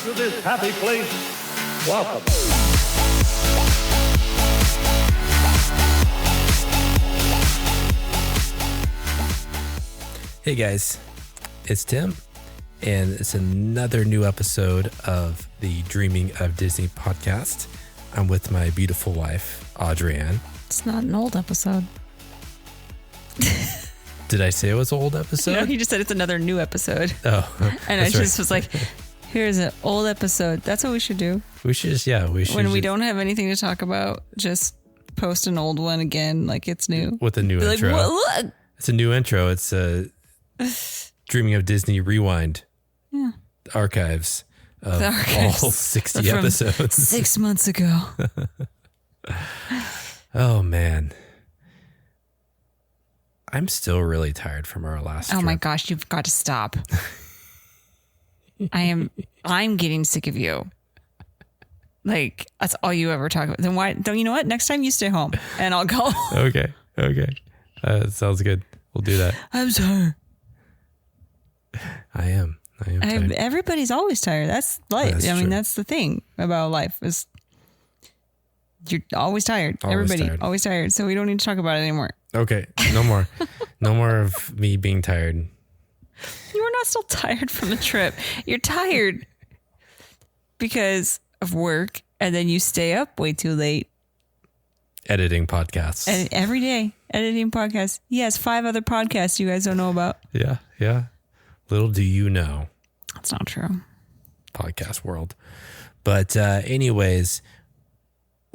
to this happy place, welcome. Hey guys, it's Tim, and it's another new episode of the Dreaming of Disney podcast. I'm with my beautiful wife, Audrey-Ann. It's not an old episode. Did I say it was an old episode? No, he just said it's another new episode. Oh, and I just was like, here's an old episode. That's what we should do. We should just, When we don't have anything to talk about, just post an old one again like it's new. With a new Be intro. like, "What? Look." It's a new intro. It's Dreaming of Disney Rewind. Yeah. Archives of The archives all 60 from episodes. 6 months ago. Oh, man. I'm still really tired from our last Oh trip. my gosh, you've got to stop. I'm getting sick of you. Like, that's all you ever talk about. Then why don't you know what? Next time you stay home and I'll go. Okay. Sounds good. We'll do that. I'm sorry. I am tired. Everybody's always tired. That's life. That's I mean, true. that's the thing about life is you're always tired. Always Everybody tired. always tired. So we don't need to talk about it anymore. Okay. No more. No more of me being tired. You are not still tired from the trip. You're tired because of work, and then you stay up way too late. Editing podcasts. And every day, editing podcasts. He has 5 other podcasts you guys don't know about. Yeah. Little do you know, That's not true. podcast world. But anyways,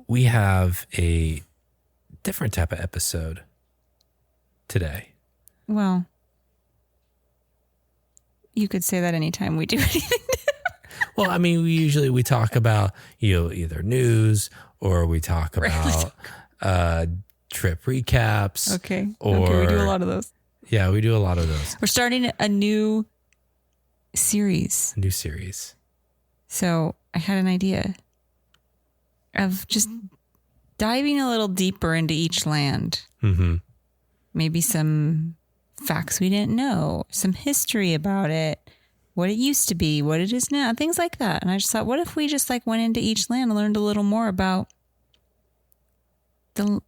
we have a different type of episode today. Well, you could say that anytime we do anything. Well, I mean, we talk about, either news or we talk about trip recaps. Okay. Or, Okay, we do a lot of those. Yeah, we do a lot of those. We're starting a new series. New series. So I had an idea of just diving a little deeper into each land. Mm-hmm. Maybe some facts we didn't know, some history about it, what it used to be, what it is now, things like that. And I just thought, what if we just went into each land and learned a little more about the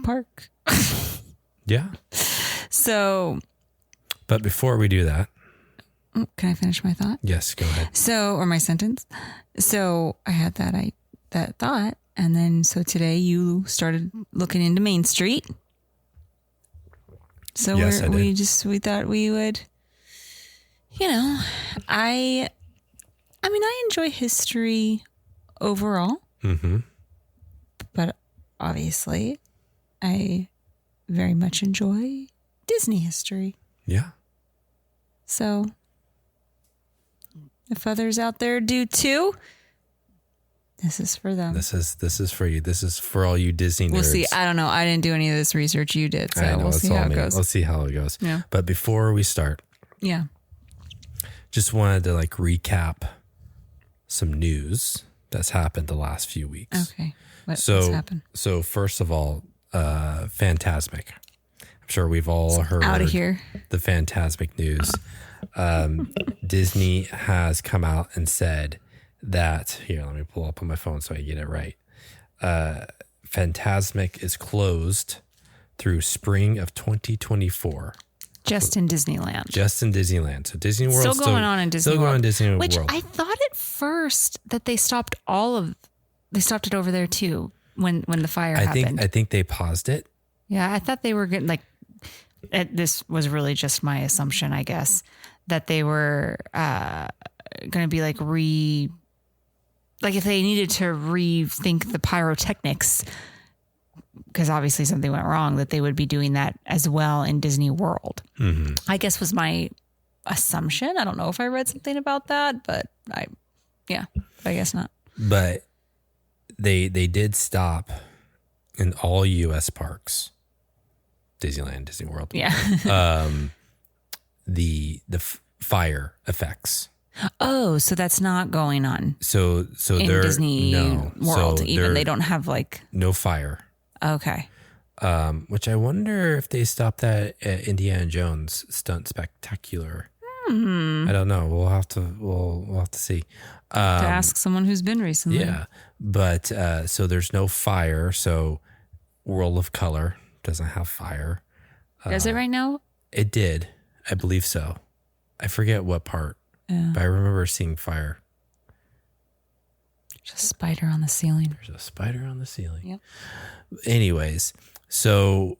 park? Yeah. So, But before we do that, can I finish my thought? yes, go ahead. So, or my sentence. So I had that thought. And then, so today you started looking into Main Street. So Yes, I did. we thought we would, I enjoy history overall, Mm-hmm. but obviously I very much enjoy Disney history. Yeah. So if others out there do too, this is for them. This is for you. This is for all you Disney nerds. We'll see. I don't know. I didn't do any of this research. You did. So I know, we'll it's see all how it me. goes. Let's see how it goes. Yeah. But before we start, Yeah. just wanted to recap some news that's happened the last few weeks. Okay. What's So, happened? so first of all, Fantasmic. I'm sure we've all heard Out of here. the Fantasmic news. Disney has come out and said that, here, let me pull up on my phone so I get it right. Fantasmic is closed through spring of 2024. Just in Disneyland. Just in Disneyland. So Disney World Still going on in Disney Still going on in World. Disney Which World. I thought at first that they stopped it over there too when the fire happened. I think they paused it. Yeah, I thought they were good. This was really just my assumption, I guess, that they were going to be if they needed to rethink the pyrotechnics, because obviously something went wrong, that they would be doing that as well in Disney World. Mm-hmm. I guess was my assumption. I don't know if I read something about that, but I guess not. But they did stop in all U.S. parks, Disneyland, Disney World. Yeah. The fire effects. Oh, so that's not going on So in they're Disney World. So Even they don't have no fire. Okay. Which I wonder if they stopped that at Indiana Jones Stunt Spectacular. I don't know. We'll have to see. To ask someone who's been recently. Yeah, but so there's no fire. So World of Color doesn't have fire. Does it right now? It did, I believe so. I forget what part, but I remember seeing fire. There's a spider on the ceiling. There's a spider on the ceiling. Yep. Anyways, so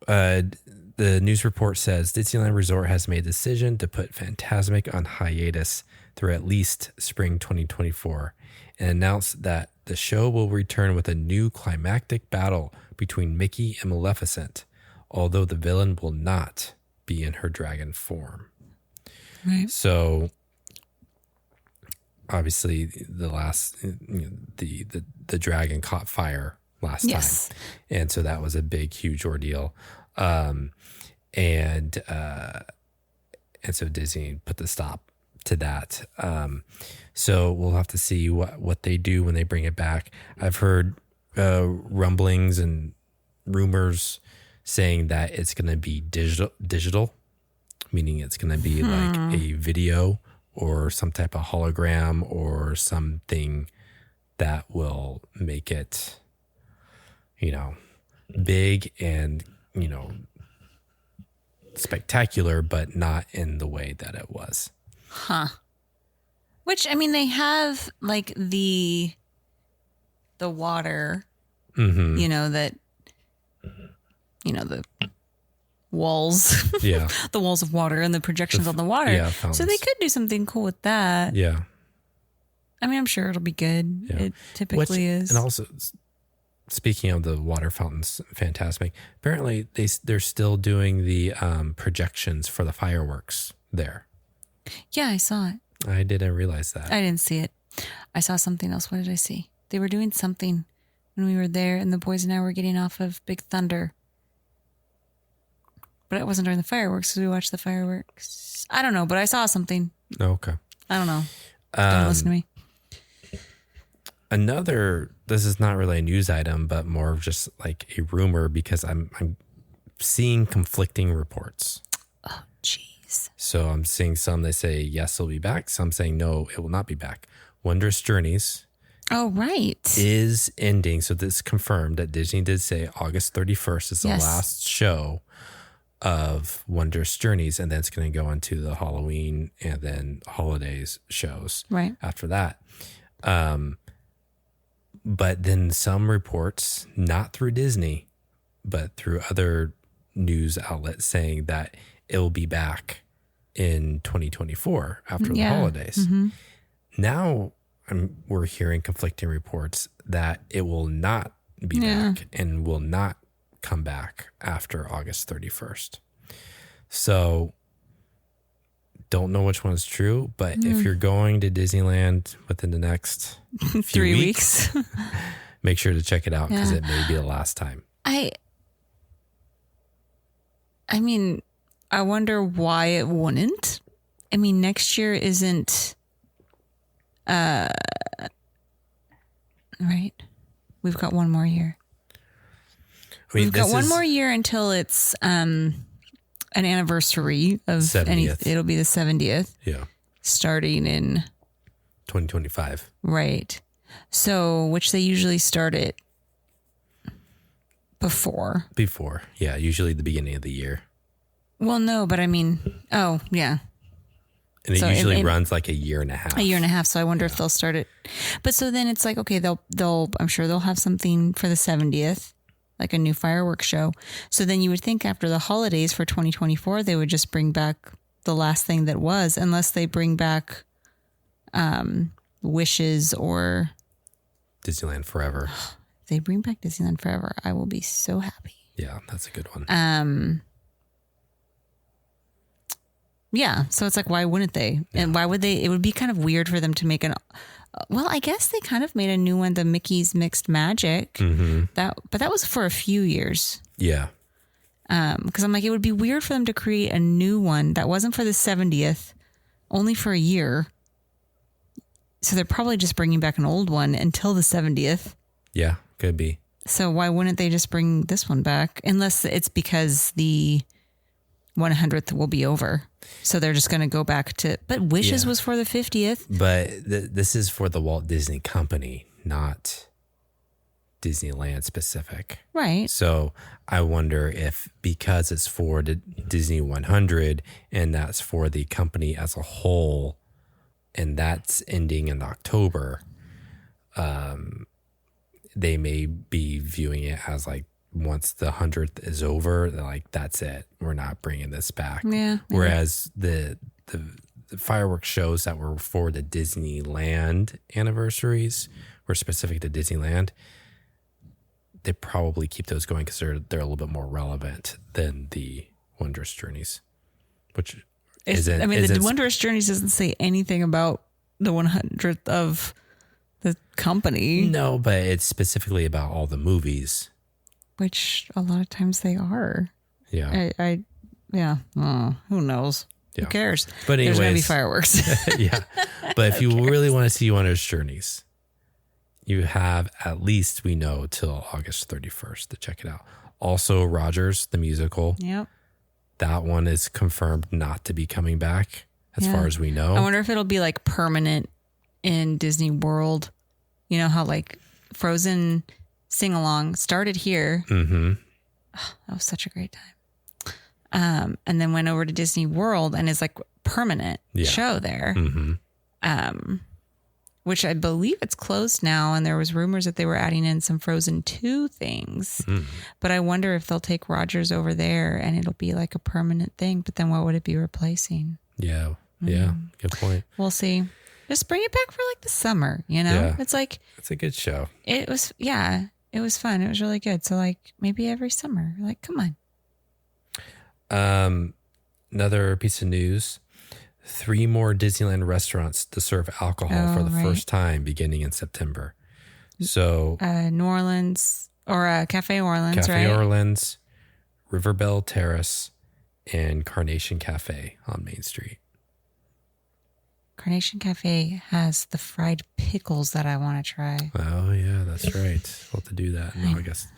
the news report says Disneyland Resort has made a decision to put Fantasmic on hiatus through at least spring 2024 and announced that the show will return with a new climactic battle between Mickey and Maleficent, although the villain will not be in her dragon form. Right. So obviously the dragon caught fire last time. And so that was a big, huge ordeal. And so Disney put the stop to that. So we'll have to see what they do when they bring it back. I've heard rumblings and rumors saying that it's going to be digital, meaning it's going to be like a video or some type of hologram or something that will make it, big and, spectacular, but not in the way that it was. Huh. Which, I mean, they have like the water, that, the walls, the walls of water and the projections on the water. So they could do something cool with that. Yeah. I mean, I'm sure it'll be good. Yeah. It typically is. And also, speaking of the water fountains, Fantasmic, apparently they're still doing the projections for the fireworks there. Yeah, I saw it. I didn't realize that. I didn't see it. I saw something else. What did I see? They were doing something when we were there, and the boys and I were getting off of Big Thunder. But it wasn't during the fireworks, because we watched the fireworks. I don't know, but I saw something. Oh, okay. I don't know. Don't listen to me. This is not really a news item, but more of just like a rumor, because I'm seeing conflicting reports. Oh, jeez. So I'm seeing some that say, yes, it'll be back. Some saying, no, it will not be back. Wondrous Journeys. Oh, right. Is ending. So this is confirmed that Disney did say August 31st is the last show of Wondrous Journeys. And then it's going to go into the Halloween and then holidays shows after that. But then some reports, not through Disney, but through other news outlets, saying that it will be back in 2024 after the holidays. Mm-hmm. Now we're hearing conflicting reports that it will not be back and will not come back after August 31st. So don't know which one's true, but if you're going to Disneyland within the next few 3 weeks, make sure to check it out, because it may be the last time. I mean, I wonder why it wouldn't. I mean, next year isn't, right? We've got one more year. We've got one more year until it's an anniversary of 70th. It'll be the 70th. Yeah. Starting in 2025. Right. So, which they usually start it before. Yeah. Usually the beginning of the year. Well, no, but I mean, oh, yeah. And it usually runs like a year and a half. A year and a half. So I wonder if they'll start it. But so then it's like, okay, I'm sure they'll have something for the 70th, like a new fireworks show. So then you would think after the holidays for 2024, they would just bring back the last thing that was, unless they bring back Wishes or Disneyland Forever. If they bring back Disneyland Forever, I will be so happy. Yeah, that's a good one. Yeah, so it's like, why wouldn't they? Yeah. And why would they? It would be kind of weird for them to make well, I guess they kind of made a new one, the Mickey's Mixed Magic. Mm-hmm. But that was for a few years. Yeah. Because I'm like, it would be weird for them to create a new one that wasn't for the 70th, only for a year. So they're probably just bringing back an old one until the 70th. Yeah, could be. So why wouldn't they just bring this one back? Unless it's because the 100th will be over. So they're just going to go back to, but Wishes was for the 50th. But this is for the Walt Disney Company, not Disneyland specific. Right. So I wonder if because it's for the Disney 100 and that's for the company as a whole, and that's ending in October, they may be viewing it as like once the 100th is over, they're like, that's it. We're not bringing this back. Yeah. Whereas the fireworks shows that were for the Disneyland anniversaries were specific to Disneyland, they probably keep those going because they're a little bit more relevant than the Wondrous Journeys, which the Wondrous Journeys doesn't say anything about the 100th of the company. No, but it's specifically about all the movies, which a lot of times they are. Yeah. Who knows? Yeah. Who cares? But anyways, there's going to be fireworks. Yeah. But if you really want to see Wondrous Journeys, you have at least, we know, till August 31st to check it out. Also, Rogers, the musical. Yep. That one is confirmed not to be coming back as far as we know. I wonder if it'll be like permanent in Disney World. You know how like Frozen Sing Along started here. Mm-hmm. Oh, that was such a great time. And then went over to Disney World and is like permanent show there. Mm-hmm. Which I believe it's closed now. And there was rumors that they were adding in some Frozen 2 things. But I wonder if they'll take Rogers over there and it'll be like a permanent thing. But then what would it be replacing? Yeah. Yeah. Good point. We'll see. Just bring it back for like the summer, you know? Yeah. It's like... It's a good show. It was, it was fun. It was really good. So like maybe every summer, like, come on. Another piece of news. 3 more Disneyland restaurants to serve alcohol for the first time beginning in September. So New Orleans or Cafe Orleans, Cafe right? Orleans, Riverbell Terrace, and Carnation Cafe on Main Street. Carnation Cafe has the fried pickles that I want to try. Oh yeah, that's right. We'll have to do that in August.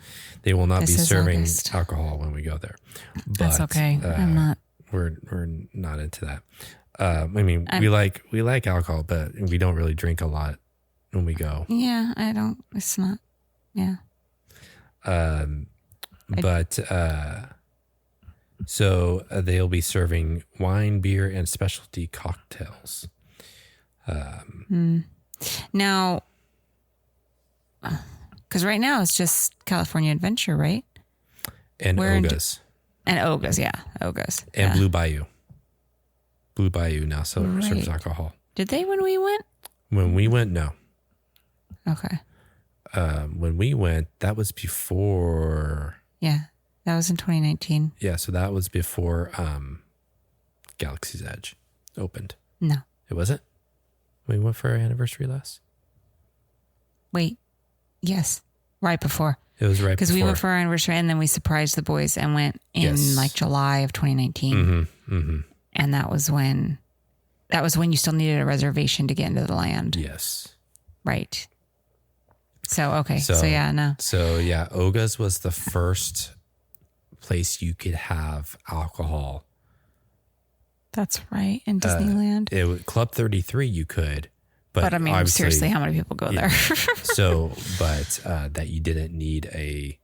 They will not be serving alcohol when we go there. But, that's okay. I'm not. We're not into that. We like alcohol, but we don't really drink a lot when we go. Yeah, I don't. It's not. Yeah. So they'll be serving wine, beer, and specialty cocktails. Now, because right now it's just California Adventure, right? And Oga's. And Oga's, yeah. Oga's. And Blue Bayou. Blue Bayou now serves alcohol. Did they when we went? When we went, no. Okay. When we went, that was before. Yeah, that was in 2019. Yeah, so that was before Galaxy's Edge opened. No. It wasn't? We went for our anniversary last? Wait. Yes. Right before. It was right before. Because we went for our anniversary and then we surprised the boys and went in like July of 2019. Mm-hmm, mm-hmm. And that was when you still needed a reservation to get into the land. Yes. Right. So, okay. So yeah, no. So yeah, Oga's was the first place you could have alcohol. That's right. In Disneyland. Club 33 you could. But I mean, seriously, how many people go there? But that you didn't need a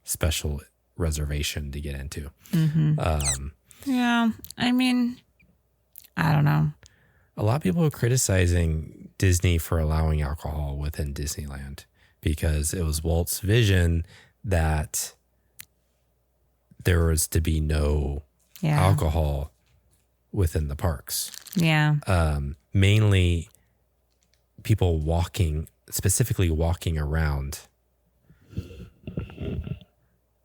special reservation to get into. Mm-hmm. Yeah. I mean, I don't know. A lot of people are criticizing Disney for allowing alcohol within Disneyland because it was Walt's vision that there was to be no alcohol within the parks. Yeah. Mainly people specifically walking around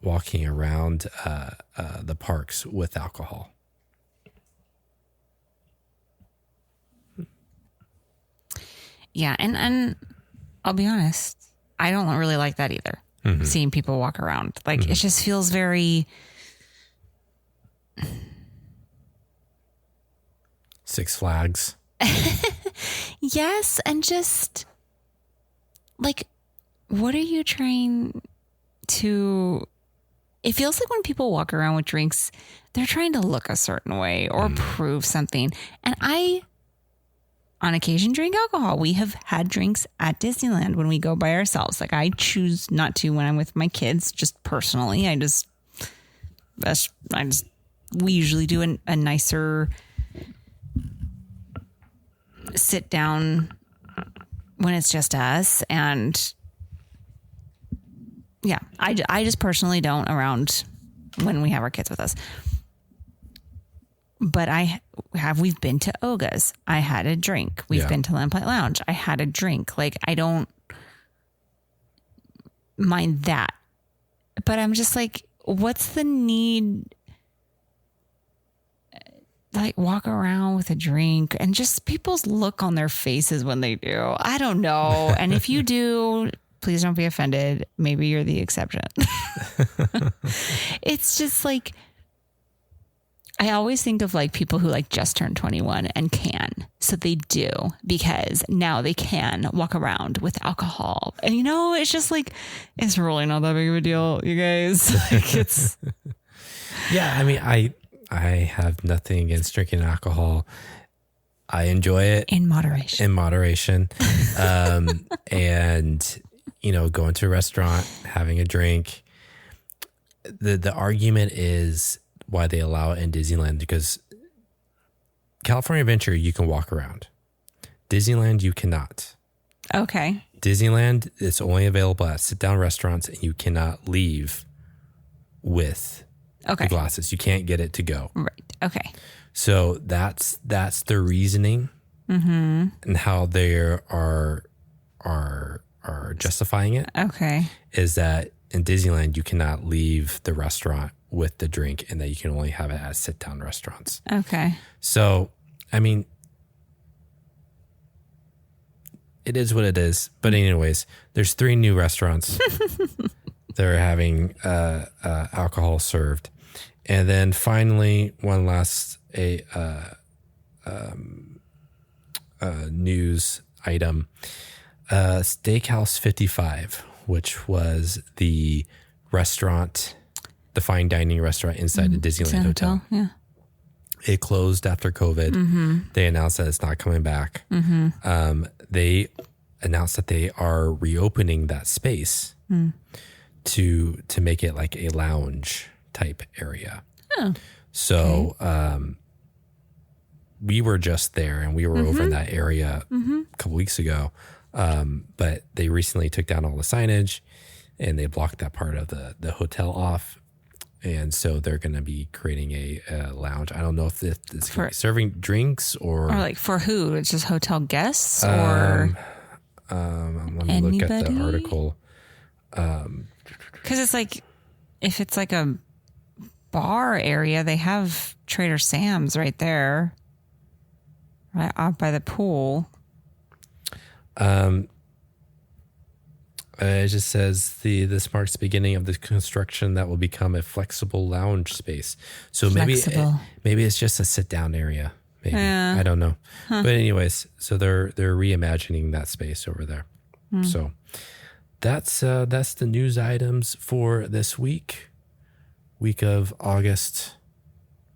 the parks with alcohol. Yeah, and I'll be honest, I don't really like that either. Mm-hmm. Seeing people walk around. Like it just feels very Six Flags. Yes, and just like, what are you trying to it feels like when people walk around with drinks, they're trying to look a certain way or prove something. And I, on occasion, drink alcohol. We have had drinks at Disneyland when we go by ourselves. Like, I choose not to when I'm with my kids, just personally. We usually do a nicer sit down when it's just us. And yeah, I just personally don't around when we have our kids with us. But we've been to Oga's. I had a drink. We've been to Lamplight Lounge. I had a drink. Like, I don't mind that. But I'm just like, what's the need? Like, walk around with a drink and just people's look on their faces when they do. I don't know. And if you do, please don't be offended. Maybe you're the exception. It's just like, I always think of like people who like just turned 21 and can. So they do, because now they can walk around with alcohol. And you know, it's just like, it's really not that big of a deal, you guys. Like, it's. Yeah. I mean, I have nothing against drinking alcohol. I enjoy it In moderation. And, you know, going to a restaurant, having a drink. The argument is why they allow it in Disneyland, because California Adventure, you can walk around. Disneyland, you cannot. Okay. Disneyland, it's only available at sit-down restaurants, and you cannot leave with the glasses. You can't get it to go. Right. Okay. So that's the reasoning and how they are justifying it. Okay. Is that in Disneyland, you cannot leave the restaurant with the drink, and that you can only have it at sit-down restaurants. Okay. So, I mean, it is what it is. But anyways, there's 3 new restaurants that are having alcohol served. And then finally, one last news item. Steakhouse 55, which was the restaurant, the fine dining restaurant inside the Disneyland Hotel. Yeah. It closed after COVID. They announced that it's not coming back. They announced that they are reopening that space to make it like a lounge type area. Oh. So we were just there, and we were over in that area a couple weeks ago. But they recently took down all the signage, and they blocked that part of the hotel off. And so they're going to be creating a lounge. I don't know if it's going to be serving drinks or like for who? It's just hotel guests or let me look at the article. Because it's like, if it's like a bar area, they have Trader Sam's right there, right out by the pool. It just says this marks the beginning of the construction that will become a flexible lounge space. So maybe it's just a sit down area. Maybe I don't know. But anyways, so they're reimagining that space over there. So that's the news items for this week of August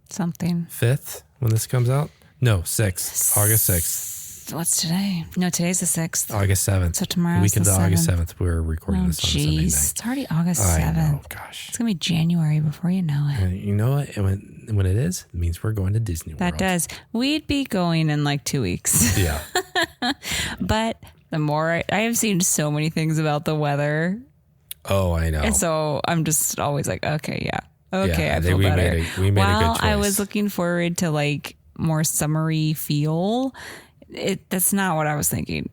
something 5th when this comes out. No, 6th, August 6th. What's today? No, today's the 6th. August 7th. So tomorrow's week of the 7th. August 7th. We're recording this on Sunday night. It's already August 7th. I know, gosh. It's going to be January before you know it. You know what? When it is, it means we're going to Disney World. That does. We'd be going in like 2 weeks. Yeah. But the more I have seen so many things about the weather. Oh, I know. And so I'm just always like, okay, yeah. Okay, yeah, I feel better. We made a good choice. I was looking forward to like more summery feel. That's not what I was thinking.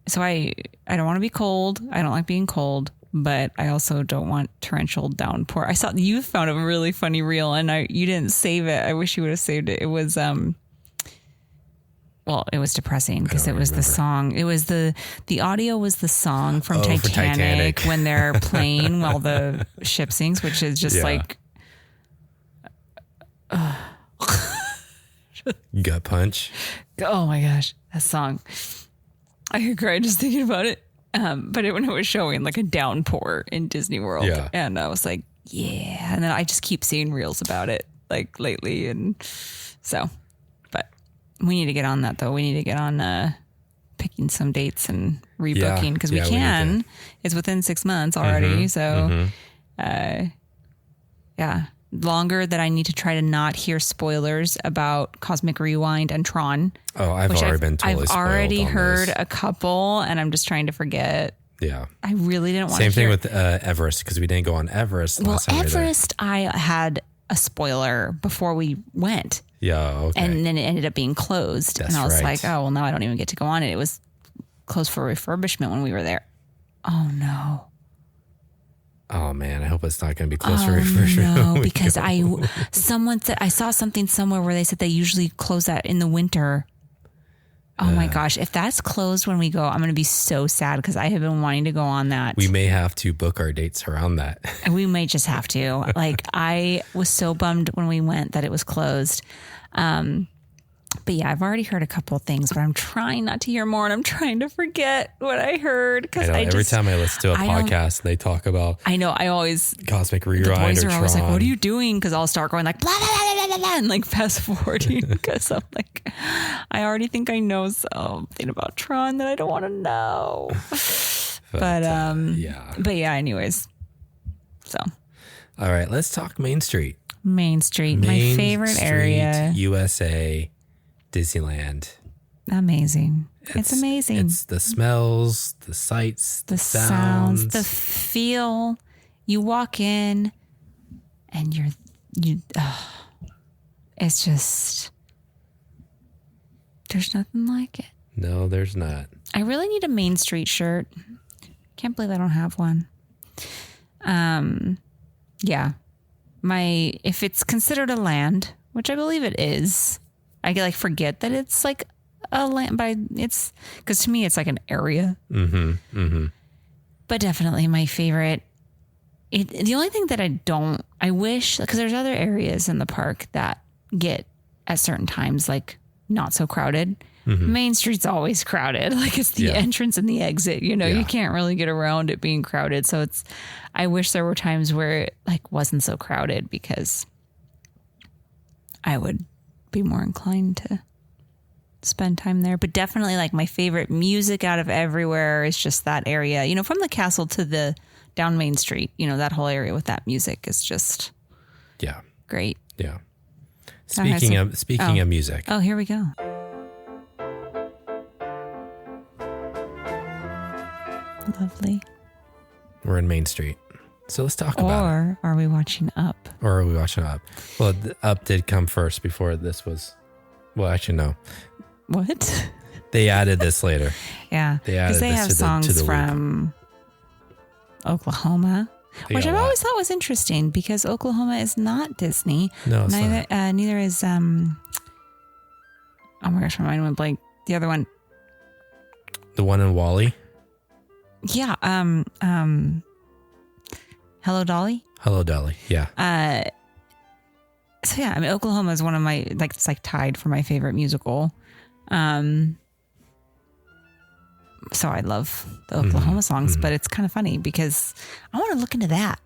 So I don't want to be cold. I don't like being cold, but I also don't want torrential downpour. I saw you found a really funny reel, and you didn't save it. I wish you would have saved it. It was well, it was depressing because it was the song. It was the audio was the song from Titanic when they're playing while the ship sinks, which is just like gut punch. Oh my gosh, that song. I could cry just thinking about it. But when it was showing like a downpour in Disney World, and I was like, yeah. And then I just keep seeing reels about it like lately. And so, but we need to get on that though. We need to get on picking some dates and rebooking because we can. It's within 6 months already. So, yeah. Longer that I need to try to not hear spoilers about Cosmic Rewind and Tron. Oh, I've already been totally spoiled. I've already on heard those. a couple, and I'm just trying to forget. Yeah. I really didn't want to Same thing hear. with Everest, because we didn't go on Everest last time we were there. Everest, I had a spoiler before we went, Yeah, okay. and then it ended up being closed. That's and I was right. like, oh, well, now I don't even get to go on it. It was closed for refurbishment when we were there. Oh, no. Oh man, I hope it's not going to be close for refurbishment. No, when we because go. someone said, I saw something somewhere where they said they usually close that in the winter. Oh my gosh. If that's closed when we go, I'm going to be so sad because I have been wanting to go on that. We may have to book our dates around that. We may just have to. Like, I was so bummed when we went that it was closed. But yeah, I've already heard a couple of things, but I'm trying not to hear more, and I'm trying to forget what I heard because Every time I listen to a podcast and they talk about I know I always Cosmic Rewind the boys or are always like, Tron. "What are you doing?" Because I'll start going like blah blah blah blah blah, blah and like fast forwarding because I'm like, I already think I know something about Tron that I don't want to know. But yeah. But yeah, anyways. So All right, let's talk Main Street. Main Street, my Main favorite Street, area. USA, Disneyland. Amazing. It's amazing. It's the smells, the sights, the sounds, the feel. You walk in and it's just, there's nothing like it. No, there's not. I really need a Main Street shirt. Can't believe I don't have one. Yeah. If it's considered a land, which I believe it is, I like forget that it's like a land, but it's because to me it's like an area. Mm-hmm. Mm-hmm. But definitely my favorite. The only thing that I wish, because there's other areas in the park that get at certain times like not so crowded. Mm-hmm. Main Street's always crowded. Like it's the entrance and the exit, you can't really get around it being crowded. So I wish there were times where it like wasn't so crowded because I would be more inclined to spend time there. But definitely like my favorite music out of everywhere is just that area, from the castle to the down Main Street, that whole area with that music is just great. Yeah. Speaking of music. Oh, here we go. Lovely. We're in Main Street. So let's talk about it. Or are we watching Up? Or are we watching Up? Well, Up did come first before this was. Well, actually, no. What? They added this later. Yeah. Because they have songs from Oklahoma, which I've always thought was interesting because Oklahoma is not Disney. No, it's not. Neither is, oh my gosh, my mind went blank. The other one. The one in Wall-E? Yeah. Hello, Dolly. Hello, Dolly. Yeah. So yeah, I mean, Oklahoma is one of my it's like tied for my favorite musical. So I love the Oklahoma songs, but it's kind of funny because I want to look into that.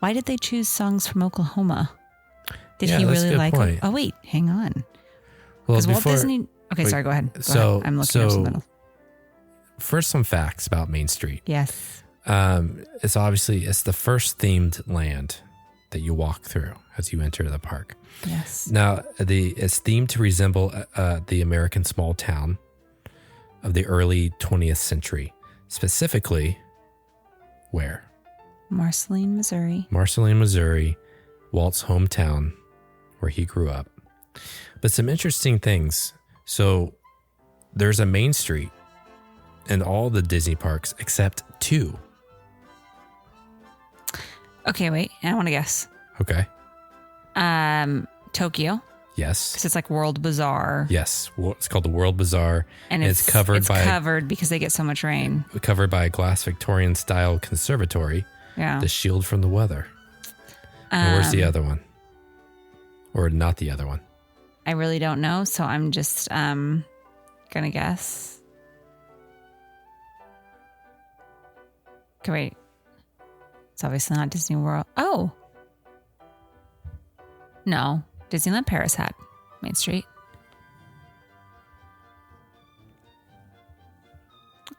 Why did they choose songs from Oklahoma? Did he really like them? Oh wait, hang on. Well, Walt Disney. Okay, sorry. Go ahead. Go ahead. I'm looking up something else. First, some facts about Main Street. Yes. It's the first themed land that you walk through as you enter the park. Yes. Now, it's themed to resemble the American small town of the early 20th century. Specifically, where? Marceline, Missouri. Marceline, Missouri, Walt's hometown, where he grew up. But some interesting things. So, there's a Main Street in all the Disney parks except 2. Okay, wait. I want to guess. Okay. Tokyo. Yes. Because it's like World Bazaar. Yes. It's called the World Bazaar. And it's covered because they get so much rain. Covered by a glass Victorian style conservatory. Yeah. The shield from the weather. And where's the other one? Or not the other one? I really don't know. So I'm just going to guess. Okay, wait. It's obviously not Disney World. Oh, No, Disneyland Paris had Main Street.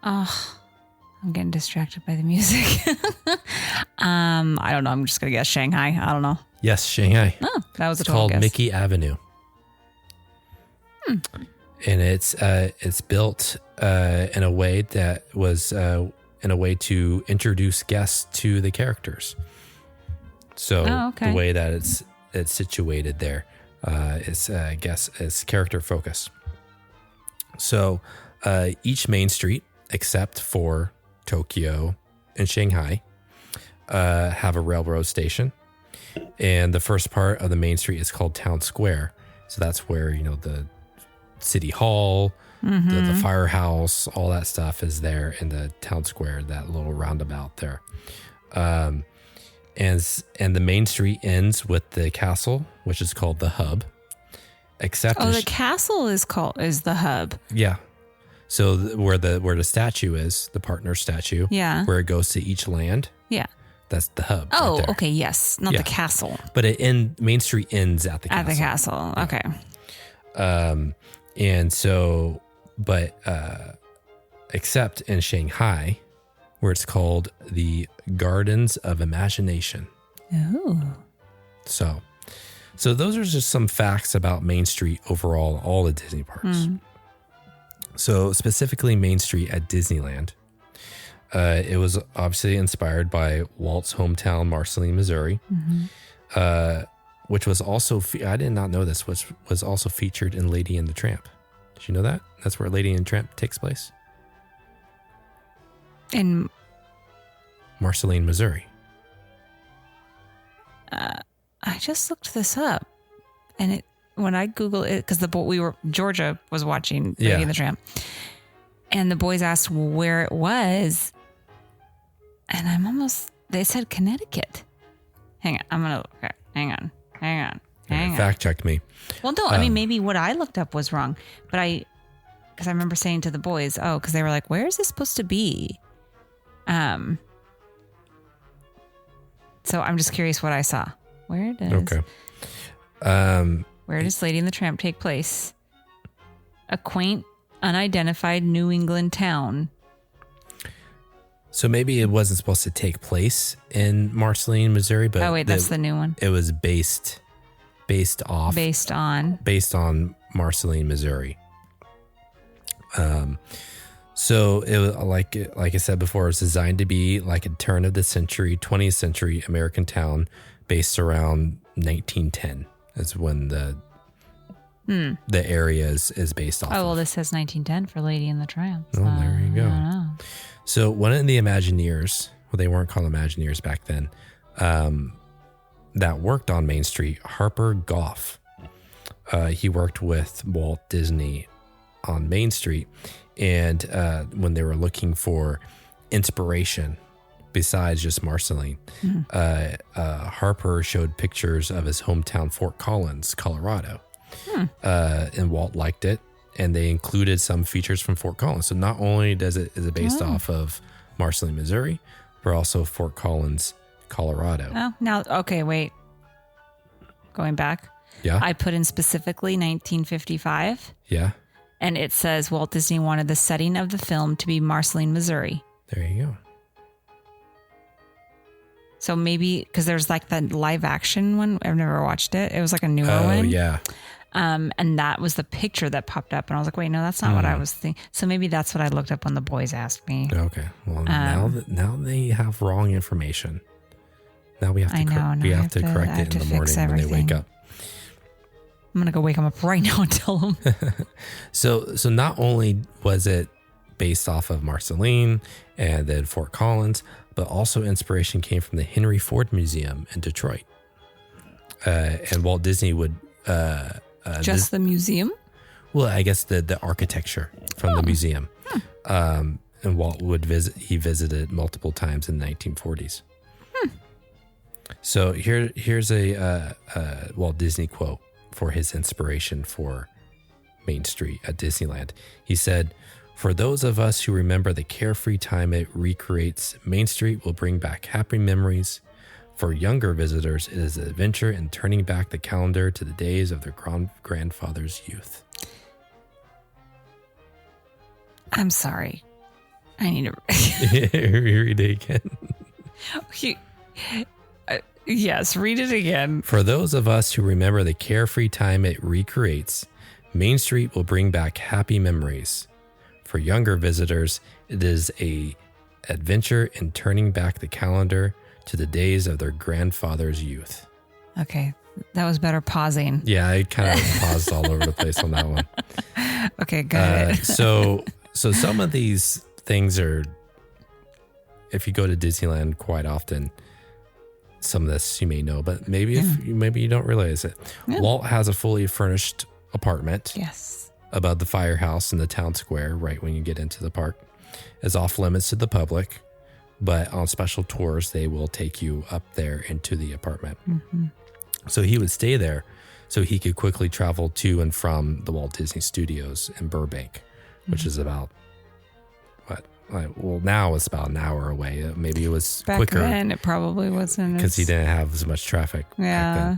Oh, I'm getting distracted by the music. I don't know. I'm just gonna guess Shanghai. I don't know. Yes, Shanghai. Oh, that was a It's total called guess. Mickey Avenue. And it's built in a way that was in a way to introduce guests to the characters. So okay. the way that it's situated there is, I guess, is character focused. So each main street, except for Tokyo and Shanghai, have a railroad station. And the first part of the main street is called Town Square. So that's where, the city hall, the firehouse, all that stuff is there in the Town Square, that little roundabout there. And the main street ends with the castle, which is called the Hub. Except the castle is the Hub. Yeah. So where the statue is, the partner statue, Yeah. where it goes to each land, Yeah. that's the Hub. Oh, right there. okay. Yes. Not Yeah. the castle. But Main Street ends at the castle. At the castle. Okay. And so, but except in Shanghai, where it's called the Gardens of Imagination. Oh. So those are just some facts about Main Street overall, all the Disney parks. So specifically Main Street at Disneyland. It was obviously inspired by Walt's hometown, Marceline, Missouri, which was also, I did not know this, was also featured in Lady and the Tramp. Did you know that? That's where Lady and the Tramp takes place. In Marceline, Missouri. I just looked this up, and when I Google it, because Georgia was watching Lady Yeah. and the Tramp, and the boys asked where it was, and they said Connecticut. Hang on, hang on. Fact checked me. Well, no, I mean, maybe what I looked up was wrong, but because I remember saying to the boys, because they were like, where is this supposed to be? So I'm just curious what I saw. Where does Okay. Where does Lady and the Tramp take place? A quaint, unidentified New England town. So maybe it wasn't supposed to take place in Marceline, Missouri, but Oh wait, that's the new one. it was based on Marceline, Missouri. So it was like I said before, it was designed to be like a turn of the century, 20th century American town based around 1910. That's when the area is based off. Oh well, of. this says 1910 for Lady and the Tramp. Oh, there you go. I don't know. So one of the Imagineers, well, they weren't called Imagineers back then, that worked on Main Street, Harper Goff. He worked with Walt Disney on Main Street. And when they were looking for inspiration besides just Marceline, Harper showed pictures of his hometown, Fort Collins, Colorado. And Walt liked it. And they included some features from Fort Collins. So not only is it based off of Marceline, Missouri, but also Fort Collins, Colorado. Oh, now, okay, wait. Going back. Yeah. I put in specifically 1955, Yeah. and it says Walt Disney wanted the setting of the film to be Marceline, Missouri. There you go. So maybe, because there's like the live action one. I've never watched it. It was like a newer Oh, one. yeah. And that was the picture that popped up. And I was like, wait, no, that's not what I was thinking. So maybe that's what I looked up when the boys asked me. Okay. Well, now they have wrong information. Now we have to I know, now we I have have to to- correct I have it in to the morning fix when they wake everything. up. I'm going to go wake them up right now and tell them. So not only was it based off of Marceline and then Fort Collins, but also inspiration came from the Henry Ford Museum in Detroit. And Walt Disney would Just the museum? well, I guess the architecture from the museum. And Walt would visited multiple times in the 1940s. So here's a Walt Disney quote for his inspiration for Main Street at Disneyland. He said, "For those of us who remember the carefree time it recreates, Main Street will bring back happy memories. For younger visitors, it is an adventure in turning back the calendar to the days of their grandfather's youth. I'm sorry. I need to Read it again. Yes, read it again. For those of us who remember the carefree time it recreates, Main Street will bring back happy memories. For younger visitors, it is a adventure in turning back the calendar to the days of their grandfather's youth. Okay, that was better pausing. Yeah, I kind of paused all over the place on that one. Okay, got it. So some of these things are, if you go to Disneyland quite often, some of this you may know, but maybe you don't realize it. Yeah. Walt has a fully furnished apartment. Yes. Above the firehouse in the town square, right when you get into the park. It's off limits to the public, but on special tours, they will take you up there into the apartment. Mm-hmm. So he would stay there so he could quickly travel to and from the Walt Disney Studios in Burbank, which is about, now it's about an hour away. Maybe it was Back quicker. then, it probably wasn't. Because he didn't have as much traffic Yeah.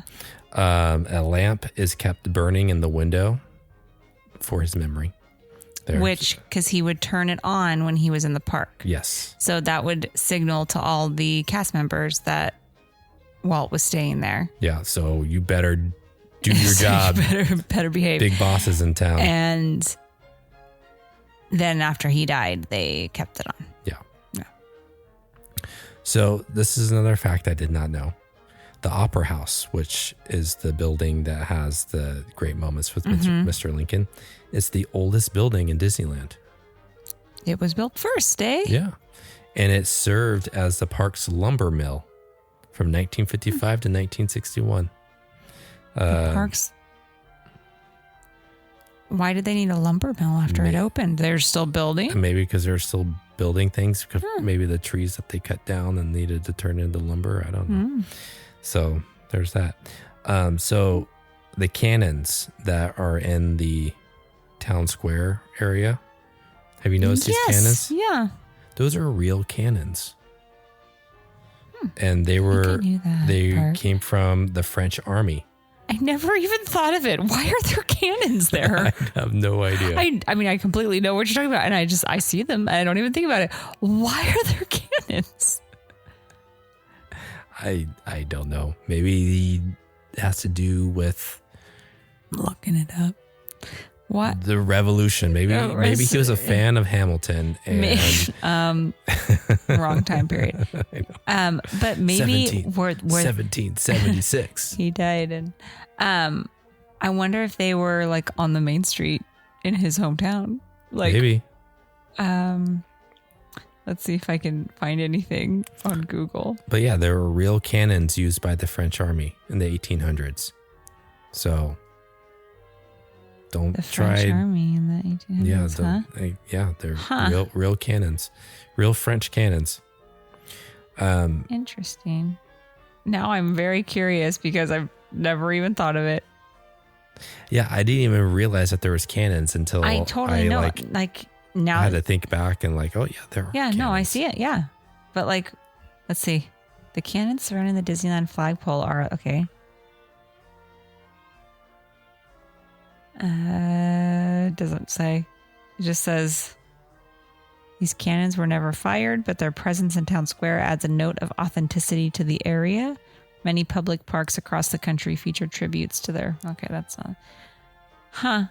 back then. A lamp is kept burning in the window for his memory. There. Because he would turn it on when he was in the park. Yes. So that would signal to all the cast members that Walt was staying there. Yeah. So you better do your So job. you better behave. Big bosses in town. And then after he died, they kept it on. Yeah. Yeah. So this is another fact I did not know. The Opera House, which is the building that has the great moments with Mr. Lincoln, is the oldest building in Disneyland. It was built first, eh? Yeah. And it served as the park's lumber mill from 1955 to 1961. The parks. Why did they need a lumber mill after it opened? They're still building? Maybe because they're still building things. Because maybe the trees that they cut down and needed to turn into lumber. I don't know. So there's that. So the cannons that are in the town square area, have you noticed these cannons? Yeah. Those are real cannons. And they came from the French army. I never even thought of it. Why are there cannons there? I have no idea. I mean, I completely know what you're talking about. And I see them. I don't even think about it. Why are there cannons? I don't know. Maybe it has to do with I'm looking it up. What? the revolution. Maybe he was a fan of Hamilton and Wrong time period. But maybe 1776. he died, and I wonder if they were like on the main street in his hometown. Like Maybe. Let's see if I can find anything on Google. But yeah, there were real cannons used by the French army in the 1800s. So don't The try. French army in the 1800s, They're real cannons, real French cannons. Interesting. Now I'm very curious because I've never even thought of it. Yeah, I didn't even realize that there was cannons until I totally know. Like Now I had to think back and like, oh yeah, there are. Yeah, cannons. no, I see it. Yeah. But like, let's see. The cannons surrounding the Disneyland flagpole are okay. Doesn't say. It just says these cannons were never fired, but their presence in town square adds a note of authenticity to the area. Many public parks across the country feature tributes to their. Okay, that's not. Huh.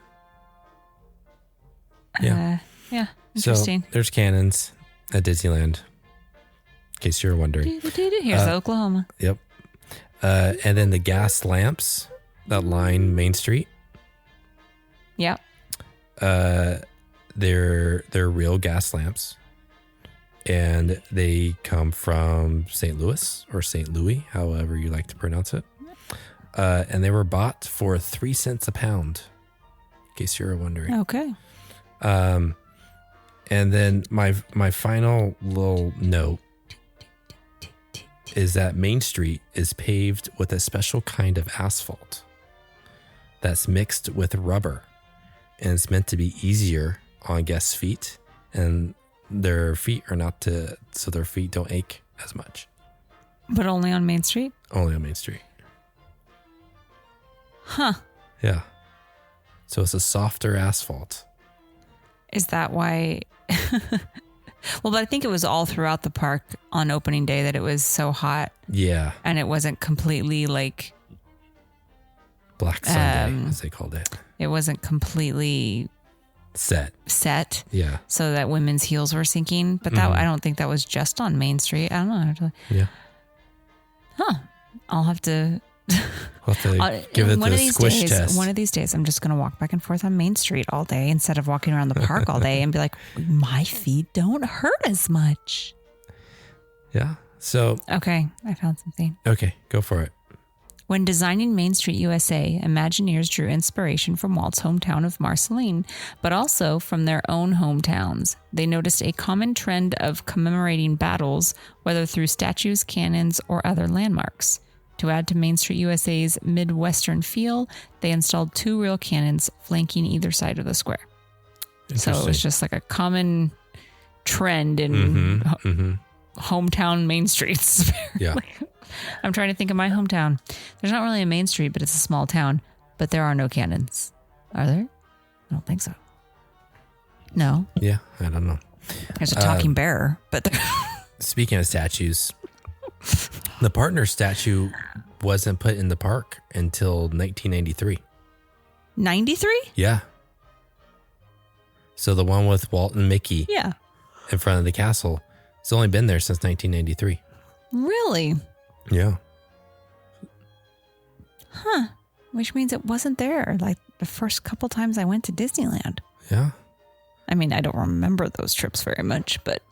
Yeah. Yeah. Interesting. So there's cannons at Disneyland. In case you're wondering. Here's Oklahoma. Yep. And then the gas lamps that line Main Street. Yep. They're real gas lamps, and they come from St. Louis or St. Louis, however you like to pronounce it. And they were bought for 3 cents a pound, in case you're wondering. Okay. And then my final little note is that Main Street is paved with a special kind of asphalt that's mixed with rubber, and it's meant to be easier on guests' feet, and their feet are not so their feet don't ache as much. But only on Main Street? Only on Main Street. Huh. Yeah. So it's a softer asphalt. Is that why? Well, but I think it was all throughout the park on opening day that it was so hot. Yeah. And it wasn't completely like... Black Sunday, as they called it. It wasn't completely set. Yeah. So that women's heels were sinking. But that I don't think that was just on Main Street. I don't know. Yeah. Huh. I'll have to... We'll have to give it the squish test. One of these days, I'm just going to walk back and forth on Main Street all day instead of walking around the park all day and be like, my feet don't hurt as much. Yeah. So. Okay. I found something. Okay. Go for it. When designing Main Street USA, Imagineers drew inspiration from Walt's hometown of Marceline, but also from their own hometowns. They noticed a common trend of commemorating battles, whether through statues, cannons, or other landmarks. To add to Main Street USA's Midwestern feel, they installed 2 real cannons flanking either side of the square. So it was just like a common trend in hometown Main Streets. Yeah. I'm trying to think of my hometown. There's not really a Main Street, but it's a small town. But there are no cannons. Are there? I don't think so. No. Yeah, I don't know. There's a talking bear, but speaking of statues, the partner statue wasn't put in the park until 1993. 93? Yeah. So the one with Walt and Mickey Yeah. in front of the castle, it's only been there since 1993. Really? Yeah. Huh. Which means it wasn't there like the first couple times I went to Disneyland. Yeah. I mean, I don't remember those trips very much, but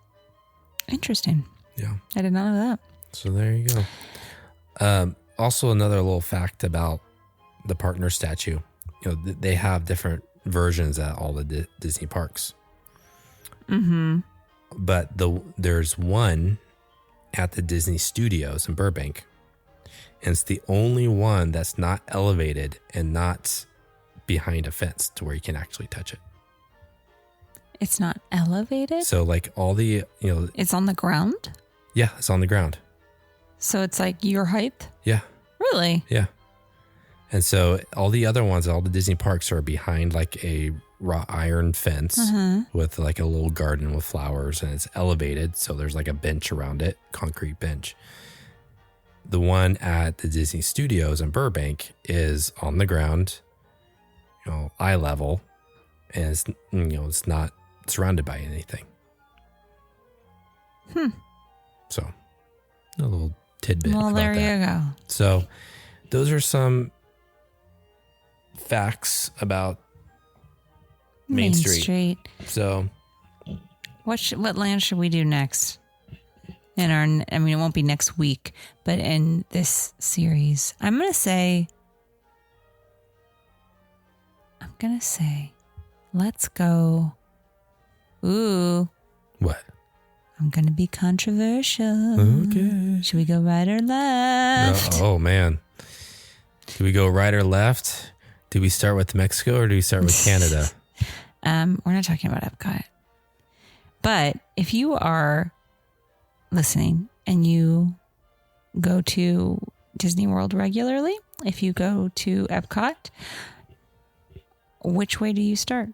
interesting. Yeah. I did not know that. So there you go. Also, another little fact about the partner statue. You know, they have different versions at all the Disney parks. Mm-hmm. But there's one at the Disney Studios in Burbank. And it's the only one that's not elevated and not behind a fence to where you can actually touch it. It's not elevated? So like all the, It's on the ground? Yeah, it's on the ground. So it's like your height? Yeah. Really? Yeah. And so all the other ones, all the Disney parks are behind like a wrought iron fence with like a little garden with flowers, and it's elevated. So there's like a bench around it, concrete bench. The one at the Disney Studios in Burbank is on the ground, eye level, and it's, it's not surrounded by anything. So a little tidbit. Well, about there that. you go. So those are some facts about Main Street. So what land should we do next? It won't be next week, but in this series, I'm going to say, let's go. Ooh. What? I'm going to be controversial. Okay. Should we go right or left? Oh, man. Do we go right or left? Do we start with Mexico or do we start with Canada? We're not talking about Epcot. But if you are listening and you go to Disney World regularly, if you go to Epcot, which way do you start?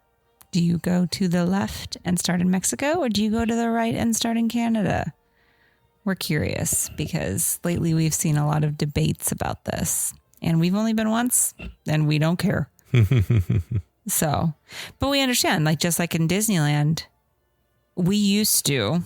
Do you go to the left and start in Mexico, or do you go to the right and start in Canada? We're curious because lately we've seen a lot of debates about this, and we've only been once and we don't care. So, but we understand, like, just like in Disneyland, we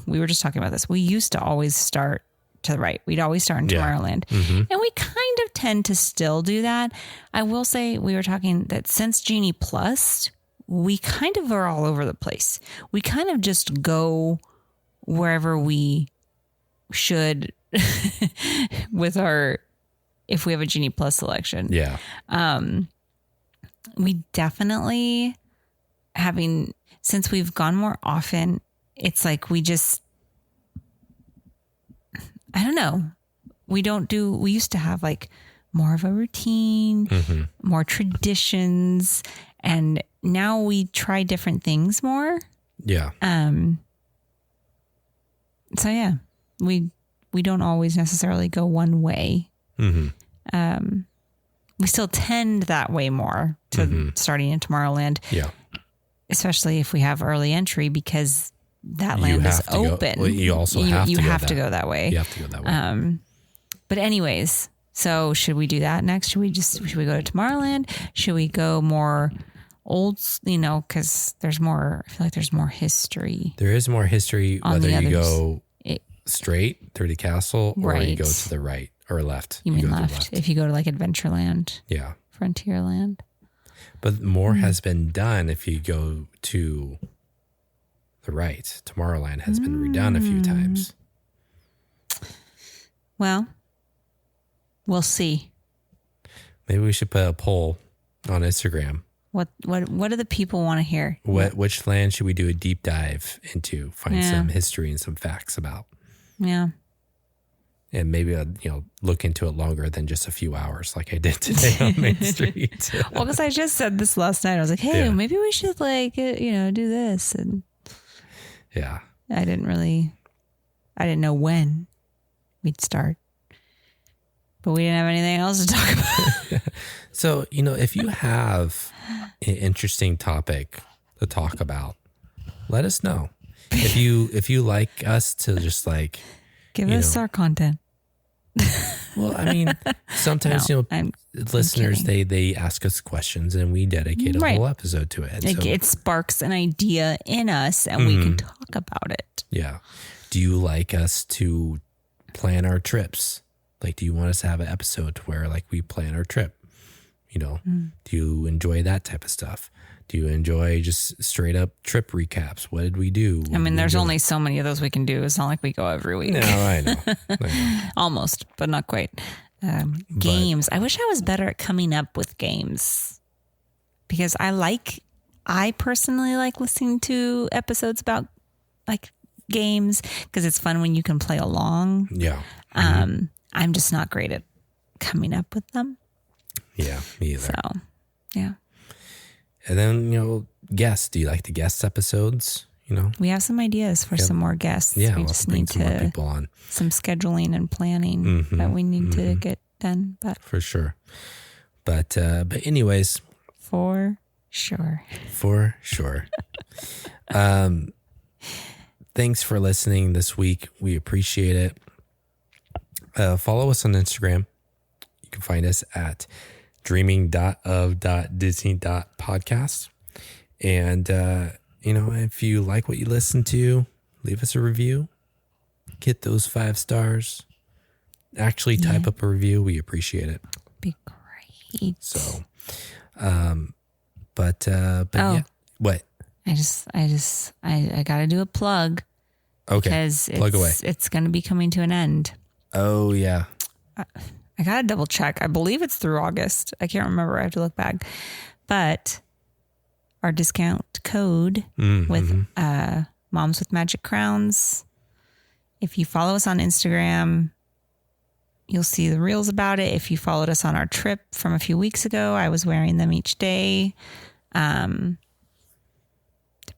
were just talking about this. We used to always start to the right. We'd always start in Tomorrowland. And we kind of tend to still do that. I will say we were talking that since Genie Plus, we kind of are all over the place. We kind of just go wherever we should with if we have a Genie Plus selection. Yeah. We definitely since we've gone more often, it's like we just, I don't know. We used to have like more of a routine, more traditions, and now we try different things more. Yeah. So yeah, we we don't always necessarily go one way. Mm-hmm. We still tend that way more to starting in Tomorrowland. Yeah. Especially if we have early entry, because that land is open. You also have to go that way. You have to go that way. But anyways, so should we do that next? Should we go to Tomorrowland? Should we go more old, because there's more, I feel like there's more history. There is more history, whether you go It, straight through the castle or Right. you go to the right or left. You mean go to the left? If you go to like Adventureland, Yeah. Frontierland. But more has been done if you go to the right. Tomorrowland has been redone a few times. Well, we'll see. Maybe we should put a poll on Instagram. What do the people want to hear? Which land should we do a deep dive into? Find Yeah. some history and some facts about. Yeah. And maybe look into it longer than just a few hours, like I did today on Main Street. Well, because I just said this last night. I was like, hey, Yeah. maybe we should do this. And Yeah. I didn't know when we'd start. But we didn't have anything else to talk about. So, if you have an interesting topic to talk about, let us know. If you like us to just like, Give us our content. well, I mean, sometimes, I'm listeners, they ask us questions and we dedicate a Right. whole episode to it. And so, It sparks an idea in us and we can talk about it. yeah. Do you like us to plan our trips? Like, do you want us to have an episode where like we plan our trip? Do you enjoy that type of stuff? Do you enjoy just straight up trip recaps? What did we do? I mean, there's only so many of those we can do. It's not like we go every week. No, I know. Almost, but not quite. Games. I wish I was better at coming up with games, because I personally like listening to episodes about like games, because it's fun when you can play along. Yeah. I'm just not great at coming up with them. Yeah, me either. So, yeah. And then, guests. Do you like the guest episodes? We have some ideas for some more guests. Yeah, we we'll just bring need some more people on. some scheduling and planning that we need to get done. But For sure. But anyways, for sure. for sure. Thanks for listening this week. We appreciate it. Follow us on Instagram. You can find us at dreaming.of.disney.podcast. And, if you like what you listen to, leave us a review. Get those 5 stars. Actually type up a review. We appreciate it. Be great. So, yeah. What? I got to do a plug. Okay. Because Plug away. it's going to be coming to an end. Oh, yeah. I got to double check. I believe it's through August. I can't remember. I have to look back. But our discount code with Moms with Magic Crowns, if you follow us on Instagram, you'll see the reels about it. If you followed us on our trip from a few weeks ago, I was wearing them each day. They're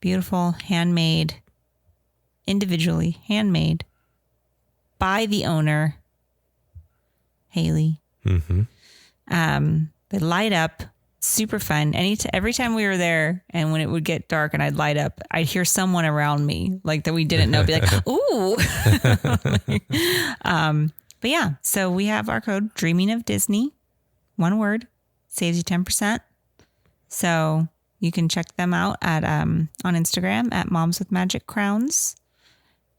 beautiful, handmade, individually handmade by the owner, Haley. They light up, super fun. Every time we were there, and when it would get dark and I'd light up, I'd hear someone around me like that we didn't know, be like, ooh. But yeah, so we have our code Dreaming of Disney, one word, saves you 10%. So you can check them out at on Instagram at Moms with Magic Crowns.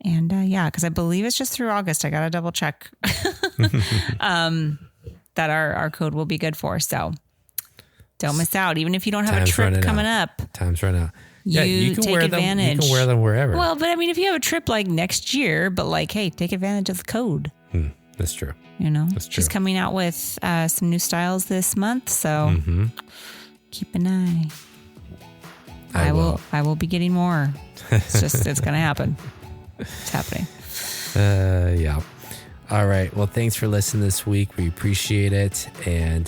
And because I believe it's just through August. I got to double check that our code will be good for. So don't miss out. Even if you don't have a trip coming up. Time's running out. Yeah, you can take wear advantage. them. You can wear them wherever. Well, but I mean, if you have a trip like next year, but like, hey, take advantage of the code. That's true. That's true. She's coming out with some new styles this month. So keep an eye. I will be getting more. It's going to happen. It's happening. Yeah. All right. Well, thanks for listening this week. We appreciate it. And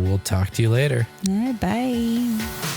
we'll talk to you later. All right, bye.